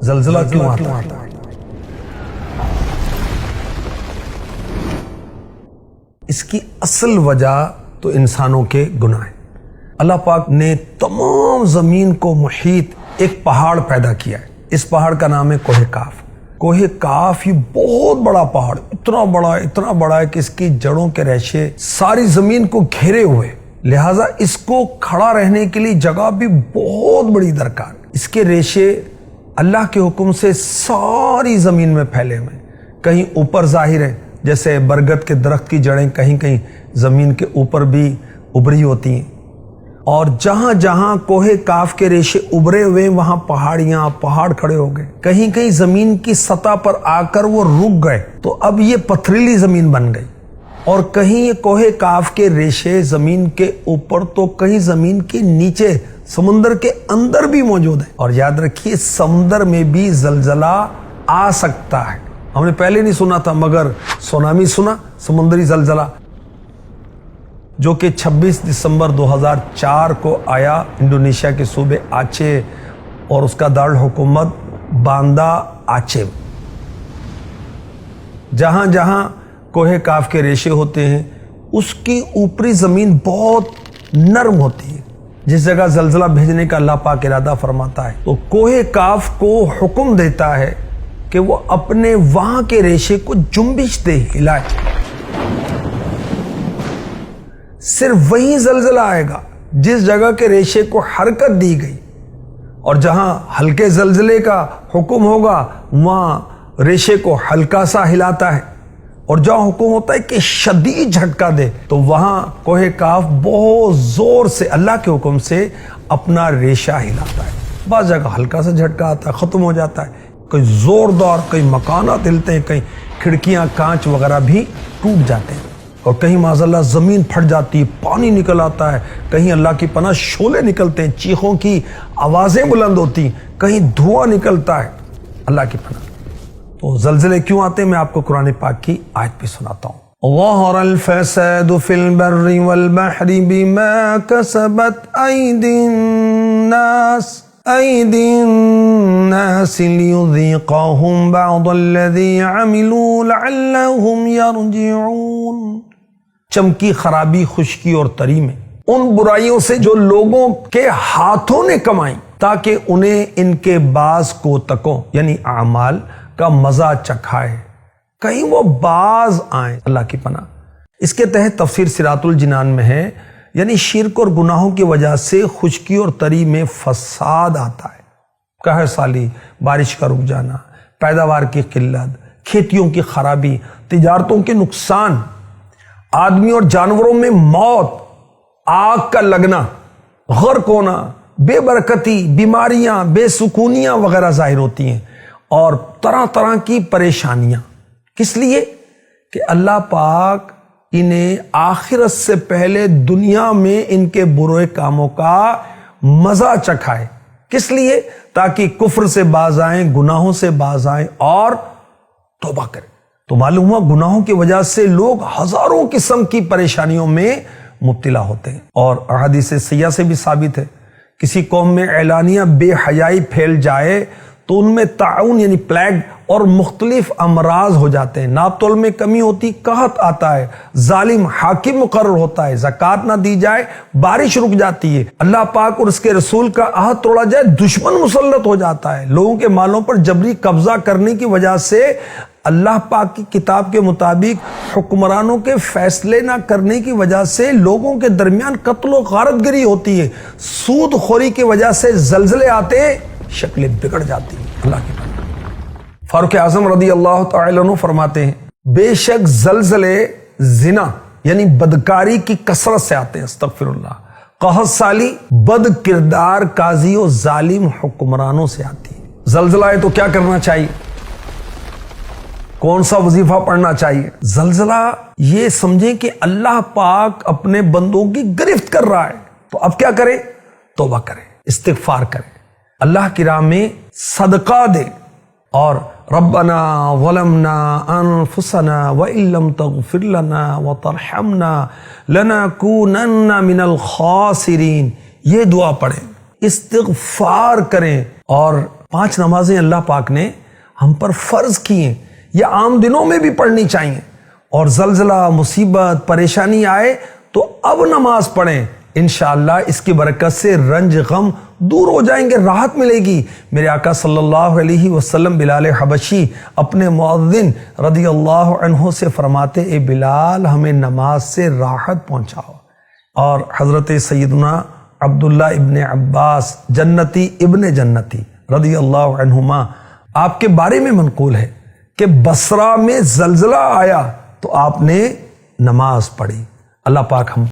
زلزلہ کیوں آتا ہے؟ اس کی اصل وجہ تو انسانوں کے گناہ ہیں۔ اللہ پاک نے تمام زمین کو محیط ایک پہاڑ پیدا کیا ہے۔ اس پہاڑ کا نام ہے کوہ کاف۔ کوہ کاف یہ بہت بڑا پہاڑ، اتنا بڑا ہے کہ اس کی جڑوں کے ریشے ساری زمین کو گھیرے ہوئے، لہٰذا اس کو کھڑا رہنے کے لیے جگہ بھی بہت بڑی درکار۔ اس کے ریشے اللہ کے حکم سے ساری زمین میں پھیلے ہوئے، کہیں اوپر ظاہر ہیں، جیسے برگد کے درخت کی جڑیں کہیں کہیں زمین کے اوپر بھی ابھری ہوتی ہیں، اور جہاں جہاں کوہ کاف کے ریشے ابھرے ہوئے وہاں پہاڑ کھڑے ہو گئے، کہیں کہیں زمین کی سطح پر آ کر وہ رک گئے تو اب یہ پتھریلی زمین بن گئی، اور کہیں یہ کوہ کاف کے ریشے زمین کے اوپر تو کہیں زمین کے نیچے سمندر کے اندر بھی موجود ہیں۔ اور یاد رکھیے سمندر میں بھی زلزلہ آ سکتا ہے۔ ہم نے پہلے نہیں سنا تھا مگر سونامی سنا، سمندری زلزلہ، جو کہ 26 دسمبر 2004 کو آیا انڈونیشیا کے صوبے آچے اور اس کا دارالحکومت باندا آچے۔ جہاں جہاں کوہ کاف کے ریشے ہوتے ہیں اس کی اوپری زمین بہت نرم ہوتی ہے، جس جگہ زلزلہ بھیجنے کا اللہ پاک ارادہ فرماتا ہے تو کوہ کاف کو حکم دیتا ہے کہ وہ اپنے وہاں کے ریشے کو جنبش دے، ہلائے۔ صرف وہیں زلزلہ آئے گا جس جگہ کے ریشے کو حرکت دی گئی، اور جہاں ہلکے زلزلے کا حکم ہوگا وہاں ریشے کو ہلکا سا ہلاتا ہے، اور جہاں حکم ہوتا ہے کہ شدید جھٹکا دے تو وہاں کوہ کاف بہت زور سے اللہ کے حکم سے اپنا ریشہ ہلاتا ہے۔ بعض جگہ ہلکا سا جھٹکا آتا ہے، ختم ہو جاتا ہے، کئی زوردار، کئی مکانات ہلتے ہیں، کہیں کھڑکیاں کانچ وغیرہ بھی ٹوٹ جاتے ہیں، اور کہیں معاذ اللہ زمین پھٹ جاتی ہے، پانی نکل آتا ہے، کہیں اللہ کی پناہ شعلے نکلتے ہیں، چیخوں کی آوازیں بلند ہوتی ہیں، کہیں دھواں نکلتا ہے، اللہ کی پناہ۔ تو زلزلے کیوں آتے ہیں میں آپ کو قرآن پاک کی آیت بھی سناتا ہوں۔ ظہر الفساد فی البر والبحر بما کسبت ایدی الناس لیذیقہم بعض الذی عملوا لعلہم یرجعون۔ چمکی، خرابی، خشکی اور تری میں ان برائیوں سے جو لوگوں کے ہاتھوں نے کمائی تاکہ انہیں ان کے بعض کو تکوں یعنی اعمال کا مزہ چکھائے، کہیں وہ باز آئیں، اللہ کی پناہ۔ اس کے تحت تفسیر صراط الجنان میں ہے، یعنی شرک اور گناہوں کی وجہ سے خشکی اور تری میں فساد آتا ہے، قحط سالی، بارش کا رک جانا، پیداوار کی قلت، کھیتیوں کی خرابی، تجارتوں کے نقصان، آدمی اور جانوروں میں موت، آگ کا لگنا، غرق ہونا، بے برکتی، بیماریاں، بے سکونیاں وغیرہ ظاہر ہوتی ہیں، اور طرح طرح کی پریشانیاں۔ کس لیے؟ کہ اللہ پاک انہیں آخرت سے پہلے دنیا میں ان کے برے کاموں کا مزہ چکھائے۔ کس لیے؟ تاکہ کفر سے باز آئیں، گناہوں سے باز آئیں اور توبہ کریں۔ تو معلوم ہوا گناہوں کی وجہ سے لوگ ہزاروں قسم کی پریشانیوں میں مبتلا ہوتے ہیں، اور احادیث سیاح سے بھی ثابت ہے، کسی قوم میں اعلانیہ بے حیائی پھیل جائے تو ان میں طاعون یعنی پلیگ اور مختلف امراض ہو جاتے ہیں، ناپ تول میں کمی ہوتی، قحط آتا ہے، ظالم حاکم مقرر ہوتا ہے، زکوٰۃ نہ دی جائے بارش رک جاتی ہے، اللہ پاک اور اس کے رسول کا عہد توڑا جائے دشمن مسلط ہو جاتا ہے، لوگوں کے مالوں پر جبری قبضہ کرنے کی وجہ سے اللہ پاک کی کتاب کے مطابق حکمرانوں کے فیصلے نہ کرنے کی وجہ سے لوگوں کے درمیان قتل و غارت گری ہوتی ہے، سود خوری کی وجہ سے زلزلے آتے ہیں، شکلیں بگڑ جاتی ہیں، اللہ کی پناہ۔ فاروق اعظم رضی اللہ تعالی عنہ فرماتے ہیں بے شک زلزلے زنا یعنی بدکاری کی کثرت سے آتے ہیں، استغفر اللہ، قحط سالی بد کردار قاضی و ظالم حکمرانوں سے آتی ہے۔ زلزلہ ہے تو کیا کرنا چاہیے؟ کون سا وظیفہ پڑھنا چاہیے؟ زلزلہ یہ سمجھیں کہ اللہ پاک اپنے بندوں کی گرفت کر رہا ہے، تو اب کیا کرے؟ توبہ کرے، استغفار کرے، اللہ کی راہ میں صدقہ دے، اور ربنا ظلمنا انفسنا وان لم تغفر لنا وترحمنا لنکونن من الخاسرین، یہ دعا پڑھیں، استغفار کریں اور 5 نمازیں اللہ پاک نے ہم پر فرض کی ہیں، یہ عام دنوں میں بھی پڑھنی چاہیے، اور زلزلہ، مصیبت، پریشانی آئے تو اب نماز پڑھیں، انشاءاللہ اس کی برکت سے رنج غم دور ہو جائیں گے، راحت ملے گی۔ میرے آقا صلی اللہ علیہ وسلم بلال حبشی اپنے مؤذن رضی اللہ عنہ سے فرماتے، اے بلال ہمیں نماز سے راحت پہنچاؤ۔ اور حضرت سیدنا عبداللہ ابن عباس جنتی ابن جنتی رضی اللہ عنہما آپ کے بارے میں منقول ہے کہ بصرہ میں زلزلہ آیا تو آپ نے نماز پڑھی۔ اللہ پاک ہم